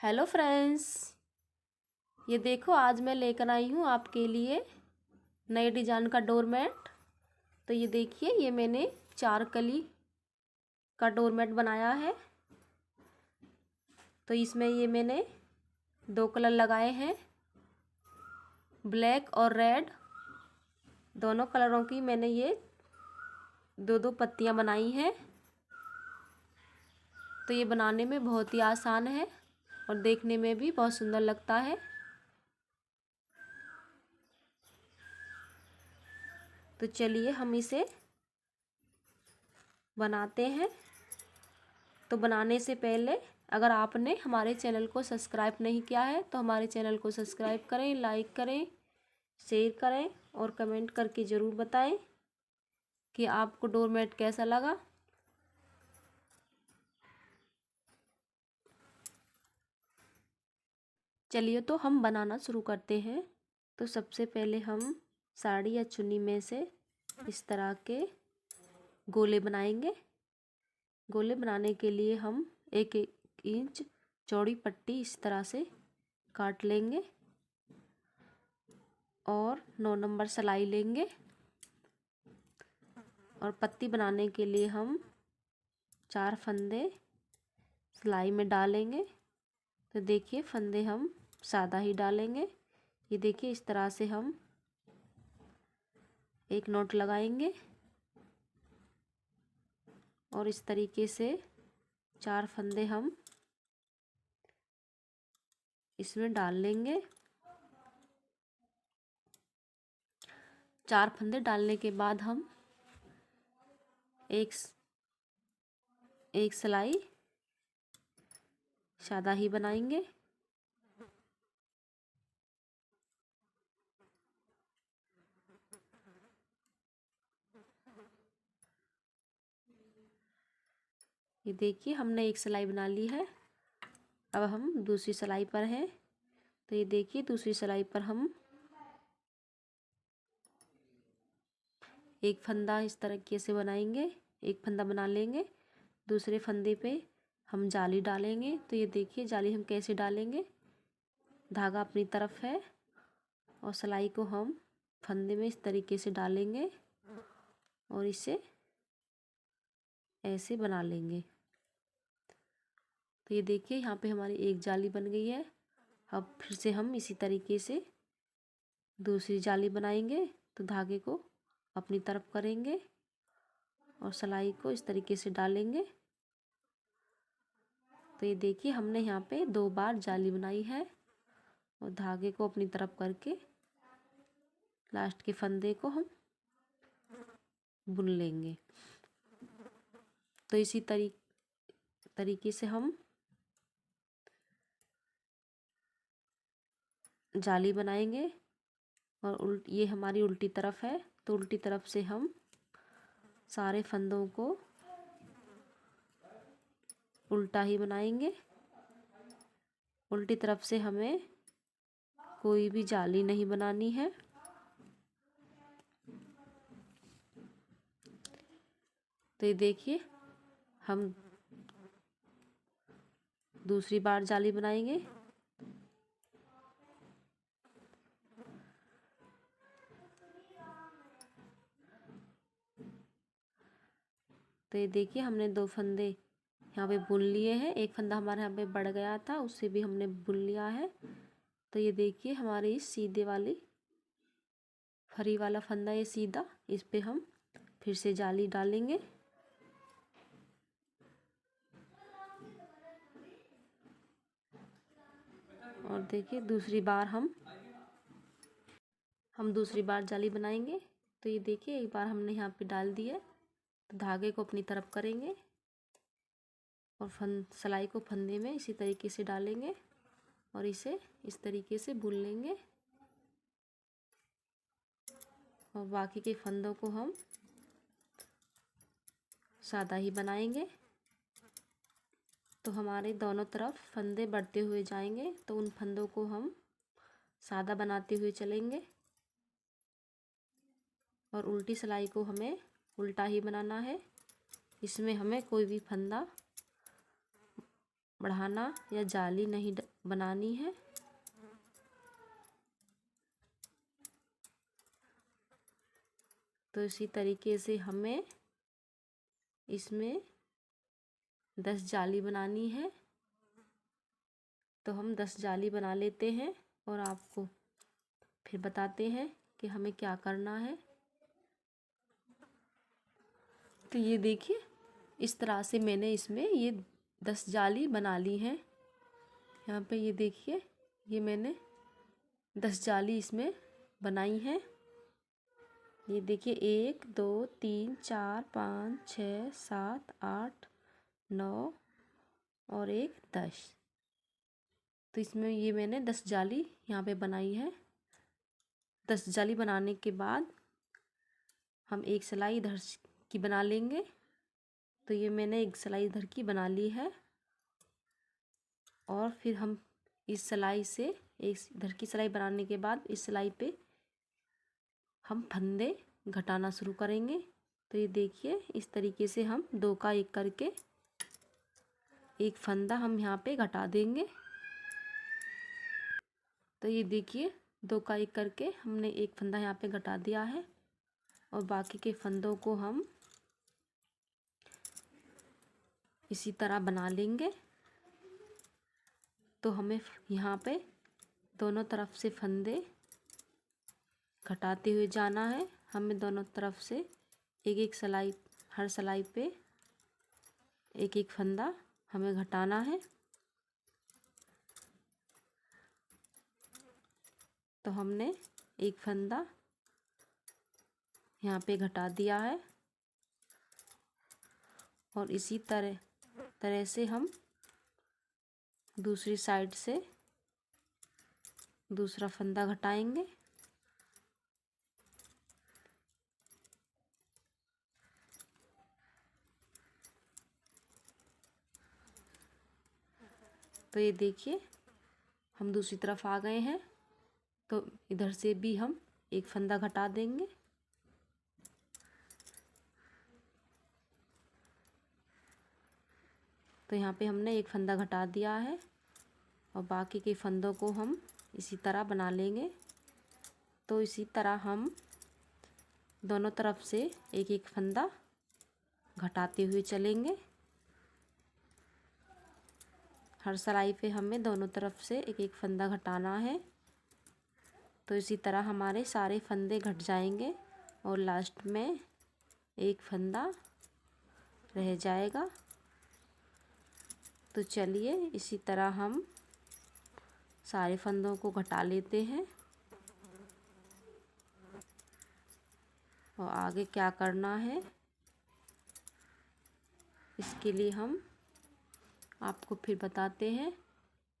Hello friends, ये देखो आज मैं लेकर आई हूँ आपके लिए नए डिजाइन का डोरमेट। तो ये देखिए, ये मैंने 4 कली का डोरमेट बनाया है। तो इसमें ये मैंने 2 कलर लगाए हैं, ब्लैक और रेड। दोनों कलरों की मैंने ये 2-2 पत्तियाँ बनाई हैं। तो ये बनाने में बहुत ही आसान है और देखने में भी बहुत सुंदर लगता है। तो चलिए हम इसे बनाते हैं। तो बनाने से पहले अगर आपने हमारे चैनल को सब्सक्राइब नहीं किया है तो हमारे चैनल को सब्सक्राइब करें, लाइक करें, शेयर करें और कमेंट करके ज़रूर बताएं कि आपको डोरमेट कैसा लगा। चलिए तो हम बनाना शुरू करते हैं। तो सबसे पहले हम साड़ी या चुन्नी में से इस तरह के गोले बनाएंगे। गोले बनाने के लिए हम 1-1 इंच चौड़ी पट्टी इस तरह से काट लेंगे और 9 नंबर सिलाई लेंगे। और पत्ती बनाने के लिए हम 4 फंदे सिलाई में डालेंगे। तो देखिए, फंदे हम सादा ही डालेंगे। ये देखिए, इस तरह से हम एक नॉट लगाएंगे और इस तरीके से 4 फंदे हम इसमें डाल लेंगे। 4 फंदे डालने के बाद हम एक सिलाई सादा ही बनाएंगे। ये देखिए, हमने एक सिलाई बना ली है। अब हम दूसरी सिलाई पर हैं। तो ये देखिए, दूसरी सिलाई पर हम एक फंदा इस तरीके से बनाएंगे, एक फंदा बना लेंगे। दूसरे फंदे पे हम जाली डालेंगे। तो ये देखिए, जाली हम कैसे डालेंगे। धागा अपनी तरफ है और सिलाई को हम फंदे में इस तरीके से डालेंगे और इसे ऐसे बना लेंगे। तो ये देखिए, यहाँ पे हमारी एक जाली बन गई है। अब फिर से हम इसी तरीके से दूसरी जाली बनाएंगे। तो धागे को अपनी तरफ करेंगे और सिलाई को इस तरीके से डालेंगे। तो ये देखिए, हमने यहाँ पे 2 बार जाली बनाई है और धागे को अपनी तरफ करके लास्ट के फंदे को हम बुन लेंगे। तो इसी तरीके से हम जाली बनाएंगे और ये हमारी उल्टी तरफ है। तो उल्टी तरफ से हम सारे फंदों को उल्टा ही बनाएंगे। उल्टी तरफ से हमें कोई भी जाली नहीं बनानी है। तो ये देखिए, हम दूसरी बार जाली बनाएंगे। तो ये देखिए, हमने 2 फंदे यहाँ पे बुन लिए हैं। एक फंदा हमारे यहाँ पे बढ़ गया था, उससे भी हमने बुन लिया है। तो ये देखिए, हमारी इस सीधे वाली फरी वाला फंदा ये सीधा, इस पे हम फिर से जाली डालेंगे। और देखिए, दूसरी बार हम दूसरी बार जाली बनाएंगे। तो ये देखिए, एक बार हमने यहाँ पे डाल दी है। तो धागे को अपनी तरफ करेंगे और सिलाई को फंदे में इसी तरीके से डालेंगे और इसे इस तरीके से बुन लेंगे। और बाकी के फंदों को हम सादा ही बनाएंगे। तो हमारे दोनों तरफ फंदे बढ़ते हुए जाएंगे। तो उन फंदों को हम सादा बनाते हुए चलेंगे और उल्टी सिलाई को हमें उल्टा ही बनाना है। इसमें हमें कोई भी फंदा बढ़ाना या जाली नहीं बनानी है। तो इसी तरीके से हमें इसमें 10 जाली बनानी है। तो हम 10 जाली बना लेते हैं और आपको फिर बताते हैं कि हमें क्या करना है। तो ये देखिए, इस तरह से मैंने इसमें ये 10 जाली बना ली हैं। यहाँ पे ये देखिए, ये मैंने 10 जाली इसमें बनाई हैं। ये देखिए 1 2 3 4 5 6 7 8 9 और 1 10। तो इसमें ये मैंने 10 जाली यहाँ पे बनाई है। 10 जाली बनाने के बाद हम एक सिलाई इधर की बना लेंगे। तो ये मैंने एक सिलाई इधर की बना ली है और फिर हम इस सिलाई से एक इधर की सिलाई बनाने के बाद इस सिलाई पे हम फंदे घटाना शुरू करेंगे। तो ये देखिए, इस तरीके से हम 2 का 1 करके एक फंदा हम यहाँ पे घटा देंगे। तो ये देखिए, 2 का 1 करके हमने एक फंदा यहाँ पे घटा दिया है और बाकी के फंदों को हम इसी तरह बना लेंगे। तो हमें यहाँ पे दोनों तरफ से फंदे घटाते हुए जाना है। हमें दोनों तरफ से एक एक सिलाई, हर सिलाई पे एक एक फंदा हमें घटाना है। तो हमने एक फंदा यहाँ पे घटा दिया है और इसी तरह से हम दूसरी साइड से दूसरा फंदा घटाएंगे। तो ये देखिए, हम दूसरी तरफ आ गए हैं। तो इधर से भी हम एक फंदा घटा देंगे। तो यहाँ पे हमने एक फंदा घटा दिया है और बाकी के फंदों को हम इसी तरह बना लेंगे। तो इसी तरह हम दोनों तरफ से एक एक फंदा घटाते हुए चलेंगे। हर सिलाई पे हमें दोनों तरफ से एक एक फंदा घटाना है। तो इसी तरह हमारे सारे फंदे घट जाएंगे और लास्ट में एक फंदा रह जाएगा। तो चलिए, इसी तरह हम सारे फंदों को घटा लेते हैं। और आगे क्या करना है इसके लिए हम आपको फिर बताते हैं।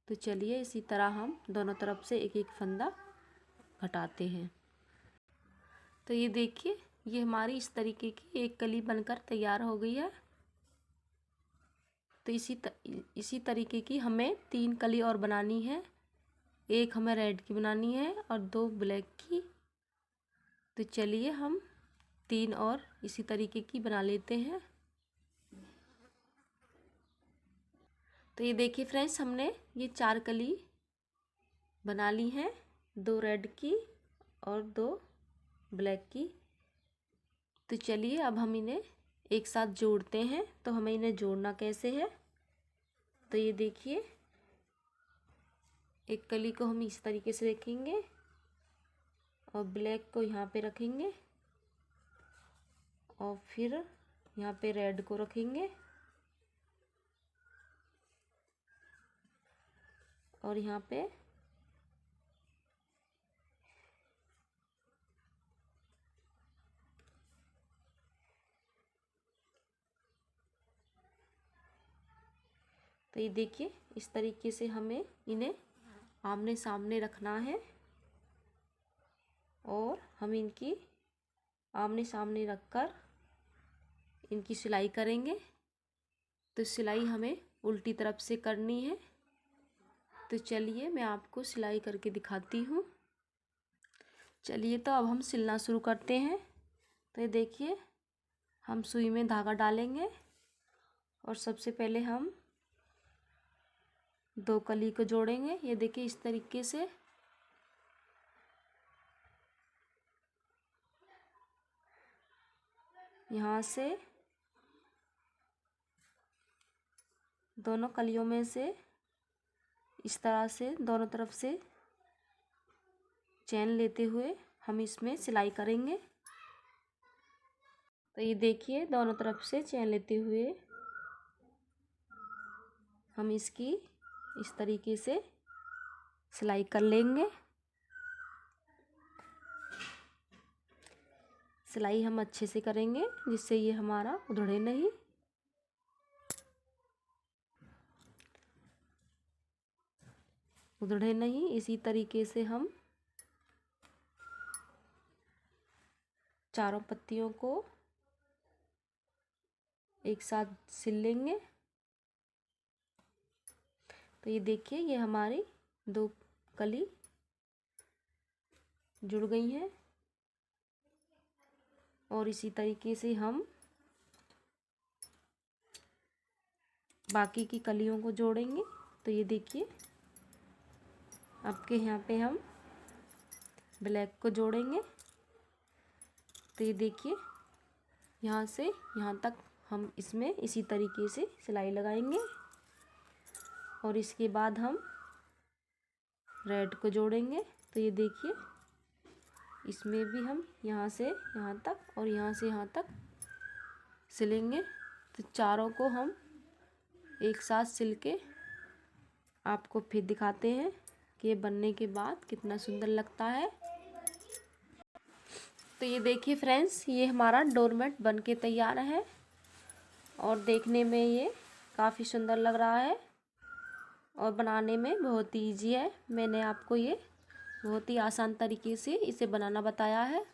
तो चलिए, इसी तरह हम दोनों तरफ से एक एक फंदा घटाते हैं। तो ये देखिए, ये हमारी इस तरीके की एक कली बनकर तैयार हो गई है। तो इसी तरीके की हमें 3 कली और बनानी है। एक हमें रेड की बनानी है और 2 ब्लैक की। तो चलिए, हम 3 और इसी तरीके की बना लेते हैं। तो ये देखिए फ्रेंड्स, हमने ये 4 कली बना ली हैं, 2 रेड की और 2 ब्लैक की। तो चलिए, अब हम इन्हें एक साथ जोड़ते हैं। तो हमें इन्हें जोड़ना कैसे है, तो ये देखिए, एक कली को हम इस तरीके से रखेंगे और ब्लैक को यहाँ पे रखेंगे और फिर यहाँ पे रेड को रखेंगे और यहाँ पे तो ये देखिए, इस तरीके से हमें इन्हें आमने सामने रखना है और हम इनकी आमने सामने रखकर इनकी सिलाई करेंगे। तो सिलाई हमें उल्टी तरफ से करनी है। तो चलिए, मैं आपको सिलाई करके दिखाती हूँ। चलिए, तो अब हम सिलना शुरू करते हैं। तो ये देखिए, हम सुई में धागा डालेंगे और सबसे पहले हम 2 कली को जोड़ेंगे। ये देखिए इस तरीके से। यहाँ से दोनों कलियों में से इस तरह से दोनों तरफ से चैन लेते हुए हम इसमें सिलाई करेंगे। तो ये देखिए दोनों तरफ से चैन लेते हुए हम इसकी इस तरीके से सिलाई कर लेंगे। सिलाई हम अच्छे से करेंगे जिससे ये हमारा उधड़े नहीं। उधड़े नहीं, इसी तरीके से हम चारों पत्तियों को एक साथ सिल लेंगे। तो ये देखिए ये हमारी 2 कली जुड़ गई हैं और इसी तरीके से हम बाकी की कलियों को जोड़ेंगे। तो ये देखिए आपके यहाँ पे हम ब्लैक को जोड़ेंगे। तो ये देखिए यहाँ से यहाँ तक हम इसमें इसी तरीके से सिलाई लगाएंगे और इसके बाद हम रेड को जोड़ेंगे। तो ये देखिए इसमें भी हम यहाँ से यहाँ तक और यहाँ से यहाँ तक सिलेंगे। तो चारों को हम एक साथ सिल के आपको फिर दिखाते हैं कि ये बनने के बाद कितना सुंदर लगता है। तो ये देखिए फ्रेंड्स, ये हमारा डोरमेट बन के तैयार है और देखने में ये काफ़ी सुंदर लग रहा है और बनाने में बहुत ही ईजी है। मैंने आपको ये बहुत ही आसान तरीके से इसे बनाना बताया है।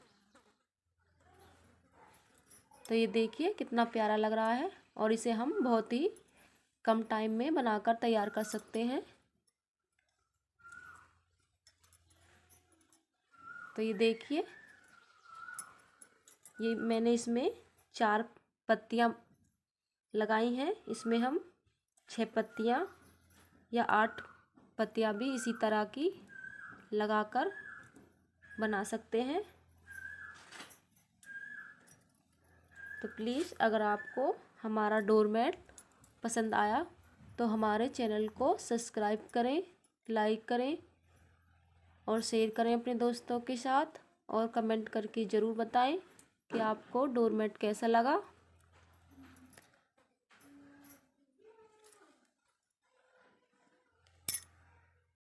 तो ये देखिए कितना प्यारा लग रहा है और इसे हम बहुत ही कम टाइम में बनाकर तैयार कर सकते हैं। तो ये देखिए ये मैंने इसमें 4 पत्तियां लगाई हैं। इसमें हम 6 पत्तियां या 8 पत्तियां भी इसी तरह की लगाकर बना सकते हैं। तो प्लीज़ अगर आपको हमारा डोरमेट पसंद आया तो हमारे चैनल को सब्सक्राइब करें, लाइक करें और शेयर करें अपने दोस्तों के साथ और कमेंट करके ज़रूर बताएं कि आपको डोरमेट कैसा लगा।